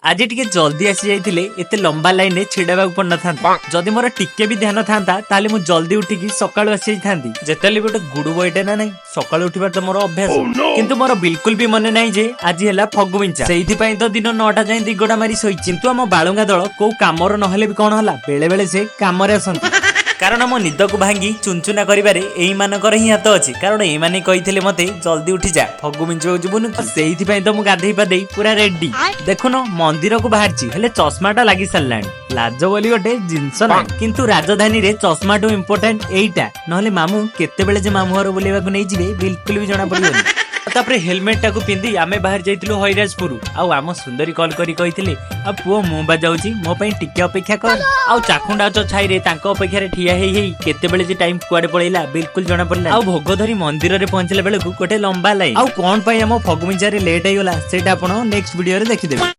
आज टिके जल्दी आसी जाइथिले एते लंबा लाइन रे छिड़ाबा पड़ न था। जदि मोर टिके भी ध्यान था ताले मु जल्दी उठिकी सकाळु आसी जाइथांती। जेतेले गोटे गुडु बॉयटे ना नहीं सकाळु उठिबार त मोर अभ्यास किंतु मोर बिल्कुल भी मन नाही जे आज हैला फगुमिंचा सेहिथि पई तो दिन 9टा जाई दिगोडा मारी सोई। किंतु हम बाळुंगा दळ को कामर नहले भी कोन हला बेले बेले से कामरे असंती कारण मो निद को भांगी चुनचुना करिबारे एई मानकर ही हाथ अछि। कारण एई माने कहिथिले मते जल्दी उठी जा फगु मिंचो जिबुनु सेहिथि पई तो मु गाधेई पादेई पूरा रेडी। देखुनो मंदिर को बाहरची हेले चश्माटा लागि सल्लानी लाज बोली गोटे जिंस ना किंतु राजधानी रे चश्मा टू इम्पोर्टेंट एईटा नहले मामू केते बेले जे मामू घर बुलेबा को नै जिवे बिल्कुल भी जणा पड़िबो। तापरे हेलमेट टाकू पिंदी आमे बाहर जाइतिलु हरिराजपुर आउ आम सुंदरी कॉल करी कहिथिले आ पुओ मु बाजाउची मो पई टिके अपेक्षा कर आउ चाखुंडा छ छाई रे तांको अपेक्षा रे ठिया हेई केते बेले जे टाइम कुआडे पळैला बिल्कुल जणा पड़ला। आउ भोग धरी मंदिर रे पहुंचले बेले को गोटे लंबा लाइन आउ कोन पई हम फगुमिंचा रे लेट हेगला सेटा आपण नेक्स्ट वीडियो रे देखि देबे।